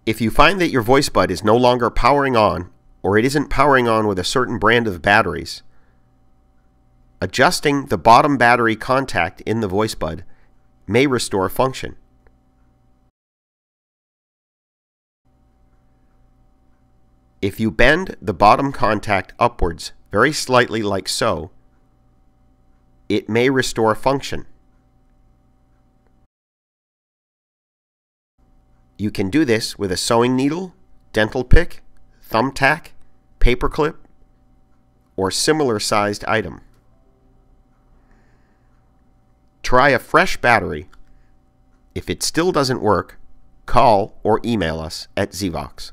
If you find that your Voicebud is no longer powering on, or it isn't powering on with a certain brand of batteries, adjusting the bottom battery contact in the Voicebud may restore function. If you bend the bottom contact upwards very slightly like so, it may restore function. You can do this with a sewing needle, dental pick, thumbtack, paperclip, or similar sized item. Try a fresh battery. If it still doesn't work, call or email us at ZVOX.